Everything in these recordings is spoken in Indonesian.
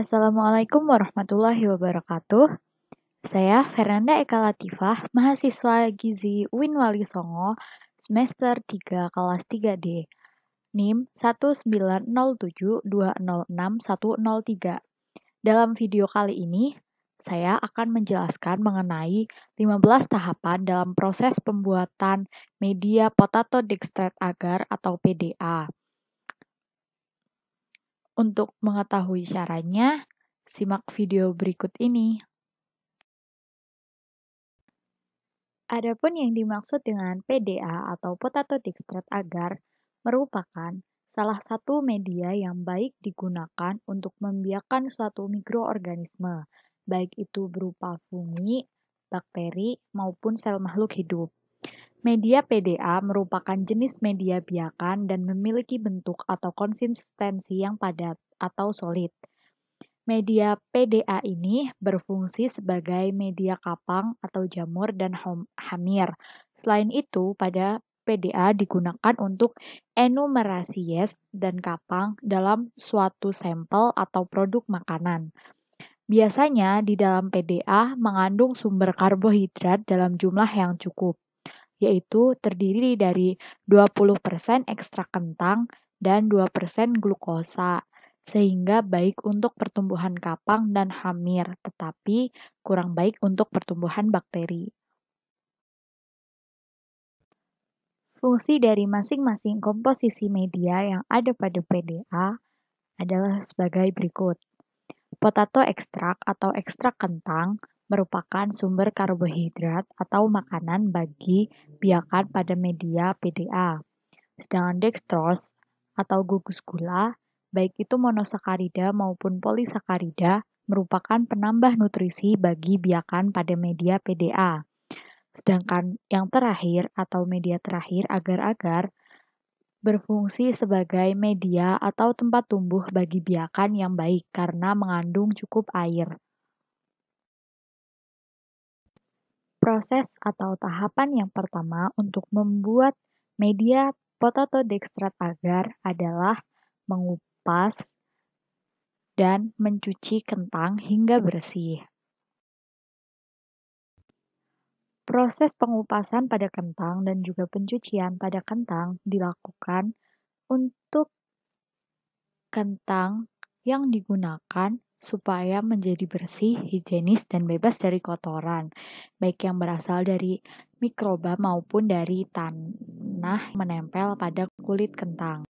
Assalamualaikum warahmatullahi wabarakatuh. Saya Fernanda Eka Latifah, mahasiswa Gizi UIN Wali Songo, semester 3 kelas 3D, NIM 19072061103. Dalam video kali ini, saya akan menjelaskan mengenai 15 tahapan dalam proses pembuatan media potato dextrate agar atau PDA. Untuk mengetahui caranya, simak video berikut ini. Adapun yang dimaksud dengan PDA atau potato dextrate agar merupakan salah satu media yang baik digunakan untuk membiakkan suatu mikroorganisme, baik itu berupa fungi, bakteri, maupun sel makhluk hidup. Media PDA merupakan jenis media biakan dan memiliki bentuk atau konsistensi yang padat atau solid. Media PDA ini berfungsi sebagai media kapang atau jamur dan hamir. Selain itu, pada PDA digunakan untuk enumerasi yeast dan kapang dalam suatu sampel atau produk makanan. Biasanya di dalam PDA mengandung sumber karbohidrat dalam jumlah yang cukup, yaitu terdiri dari 20% ekstrak kentang dan 2% glukosa, sehingga baik untuk pertumbuhan kapang dan hamir, tetapi kurang baik untuk pertumbuhan bakteri. Fungsi dari masing-masing komposisi media yang ada pada PDA adalah sebagai berikut. Potato ekstrak atau ekstrak kentang merupakan sumber karbohidrat atau makanan bagi biakan pada media PDA. Sedangkan dextrose atau gugus gula, baik itu monosakarida maupun polisakarida, merupakan penambah nutrisi bagi biakan pada media PDA. Sedangkan yang terakhir atau media terakhir agar-agar berfungsi sebagai media atau tempat tumbuh bagi biakan yang baik karena mengandung cukup air. Proses atau tahapan yang pertama untuk membuat media potato dextrate agar adalah mengupas dan mencuci kentang hingga bersih. Proses pengupasan pada kentang dan juga pencucian pada kentang dilakukan untuk kentang yang digunakan supaya menjadi bersih, higienis, dan bebas dari kotoran, baik yang berasal dari mikroba maupun dari tanah menempel pada kulit kentang.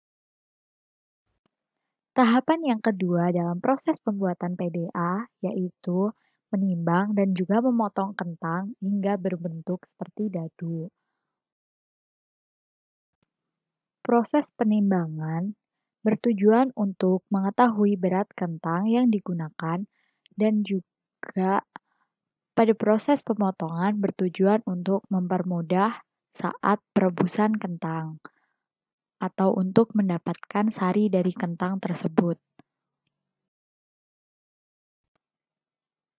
Tahapan yang kedua dalam proses pembuatan PDA yaitu menimbang dan juga memotong kentang hingga berbentuk seperti dadu. Proses penimbangan bertujuan untuk mengetahui berat kentang yang digunakan dan juga pada proses pemotongan bertujuan untuk mempermudah saat perebusan kentang atau untuk mendapatkan sari dari kentang tersebut.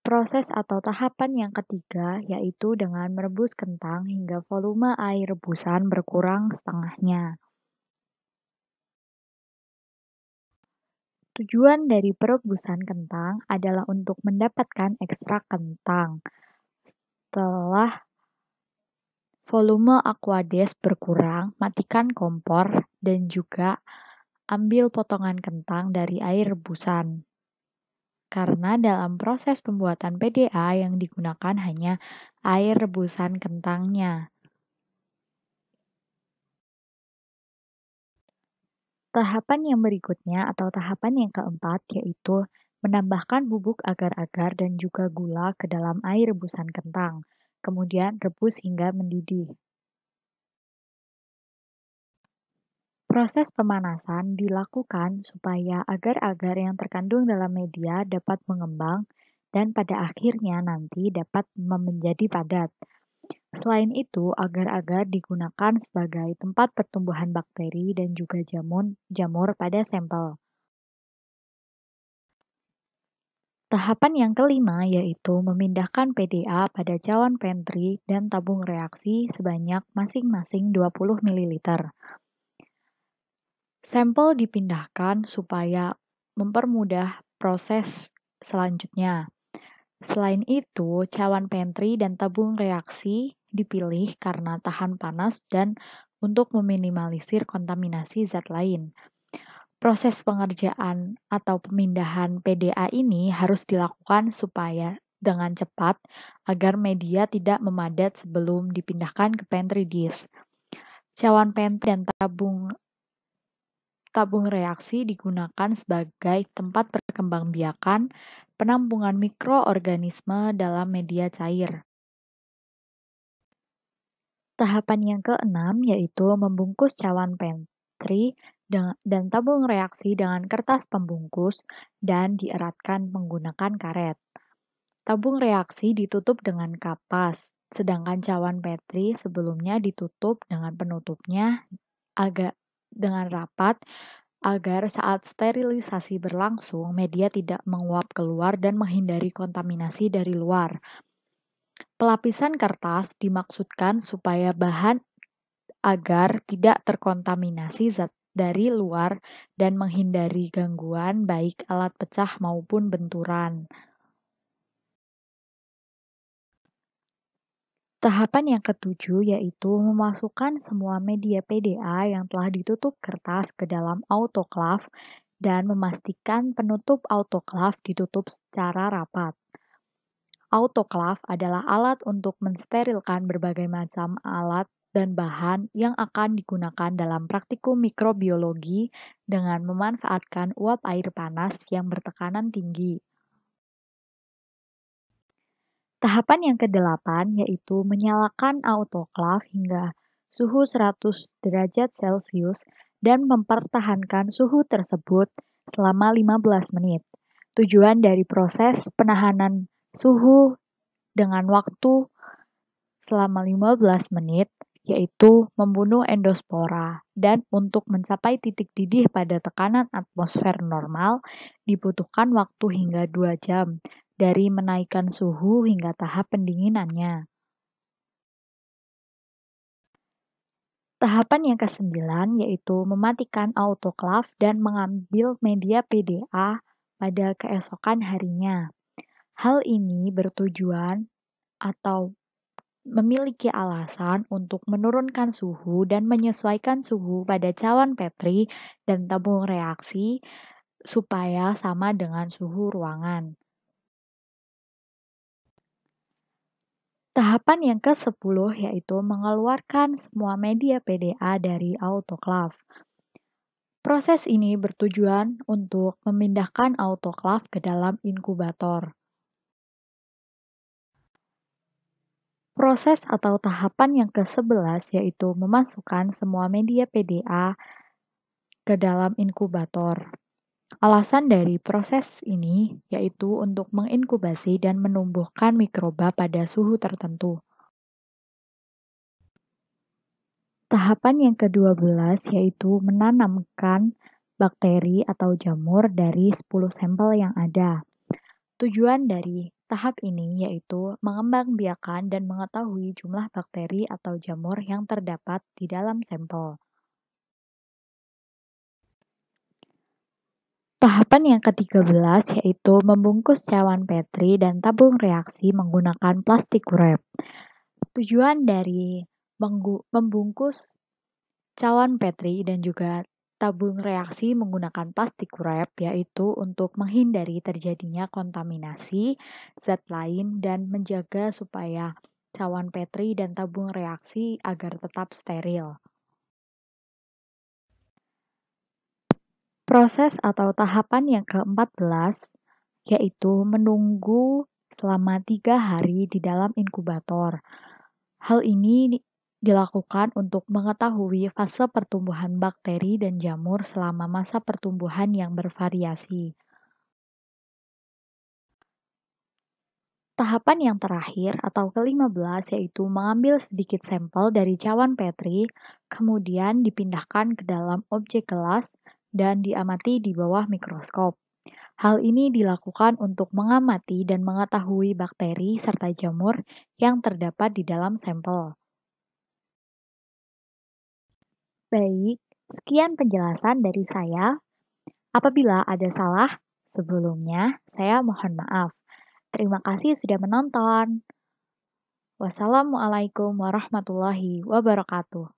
Proses atau tahapan yang ketiga yaitu dengan merebus kentang hingga volume air rebusan berkurang setengahnya. Tujuan dari perebusan kentang adalah untuk mendapatkan ekstrak kentang. Setelah volume aqueous berkurang, matikan kompor dan juga ambil potongan kentang dari air rebusan. Karena dalam proses pembuatan PDA yang digunakan hanya air rebusan kentangnya. Tahapan yang berikutnya atau tahapan yang keempat yaitu menambahkan bubuk agar-agar dan juga gula ke dalam air rebusan kentang, kemudian rebus hingga mendidih. Proses pemanasan dilakukan supaya agar-agar yang terkandung dalam media dapat mengembang dan pada akhirnya nanti dapat menjadi padat. Selain itu, agar-agar digunakan sebagai tempat pertumbuhan bakteri dan juga jamur pada sampel. Tahapan yang kelima yaitu memindahkan PDA pada cawan pantry dan tabung reaksi sebanyak masing-masing 20 ml. Sampel dipindahkan supaya mempermudah proses selanjutnya. Selain itu, cawan pantry dan tabung reaksi dipilih karena tahan panas dan untuk meminimalisir kontaminasi zat lain. Proses pengerjaan atau pemindahan PDA ini harus dilakukan supaya dengan cepat agar media tidak memadat sebelum dipindahkan ke pantry dish. Cawan pantry dan tabung reaksi digunakan sebagai tempat perkembangbiakan penampungan mikroorganisme dalam media cair. Tahapan yang keenam yaitu membungkus cawan pantry dan tabung reaksi dengan kertas pembungkus dan dieratkan menggunakan karet. Tabung reaksi ditutup dengan kapas, sedangkan cawan pantry sebelumnya ditutup dengan penutupnya agak dengan rapat agar saat sterilisasi berlangsung media tidak menguap keluar dan menghindari kontaminasi dari luar. Pelapisan kertas dimaksudkan supaya bahan agar tidak terkontaminasi zat dari luar dan menghindari gangguan baik alat pecah maupun benturan. Tahapan yang ketujuh yaitu memasukkan semua media PDA yang telah ditutup kertas ke dalam autoclave dan memastikan penutup autoclave ditutup secara rapat. Autoclave adalah alat untuk mensterilkan berbagai macam alat dan bahan yang akan digunakan dalam praktikum mikrobiologi dengan memanfaatkan uap air panas yang bertekanan tinggi. Tahapan yang kedelapan yaitu menyalakan autoclave hingga suhu 100 derajat Celcius dan mempertahankan suhu tersebut selama 15 menit. Tujuan dari proses penahanan suhu dengan waktu selama 15 menit yaitu membunuh endospora dan untuk mencapai titik didih pada tekanan atmosfer normal dibutuhkan waktu hingga 2 jam dari menaikkan suhu hingga tahap pendinginannya. Tahapan yang kesembilan yaitu mematikan autoclave dan mengambil media PDA pada keesokan harinya. Hal ini bertujuan atau memiliki alasan untuk menurunkan suhu dan menyesuaikan suhu pada cawan Petri dan tabung reaksi supaya sama dengan suhu ruangan. Tahapan yang ke-10 yaitu mengeluarkan semua media PDA dari autoclave. Proses ini bertujuan untuk memindahkan autoclave ke dalam inkubator. Proses atau tahapan yang ke-11 yaitu memasukkan semua media PDA ke dalam inkubator. Alasan dari proses ini yaitu untuk menginkubasi dan menumbuhkan mikroba pada suhu tertentu. Tahapan yang ke-12 yaitu menanamkan bakteri atau jamur dari 10 sampel yang ada. Tujuan dari tahap ini yaitu mengembangbiakan dan mengetahui jumlah bakteri atau jamur yang terdapat di dalam sampel. Tahapan yang ke-13 yaitu membungkus cawan Petri dan tabung reaksi menggunakan plastik wrap. Tujuan dari membungkus cawan Petri dan juga tabung reaksi menggunakan plastik wrap yaitu untuk menghindari terjadinya kontaminasi zat lain dan menjaga supaya cawan Petri dan tabung reaksi agar tetap steril. Proses atau tahapan yang ke-14 yaitu menunggu selama 3 hari di dalam inkubator. Hal ini dilakukan untuk mengetahui fase pertumbuhan bakteri dan jamur selama masa pertumbuhan yang bervariasi. Tahapan yang terakhir atau ke-15 yaitu mengambil sedikit sampel dari cawan Petri, kemudian dipindahkan ke dalam objek kelas dan diamati di bawah mikroskop. Hal ini dilakukan untuk mengamati dan mengetahui bakteri serta jamur yang terdapat di dalam sampel. Baik, sekian penjelasan dari saya. Apabila ada salah, Sebelumnya, saya mohon maaf. Terima kasih sudah menonton. Wassalamualaikum warahmatullahi wabarakatuh.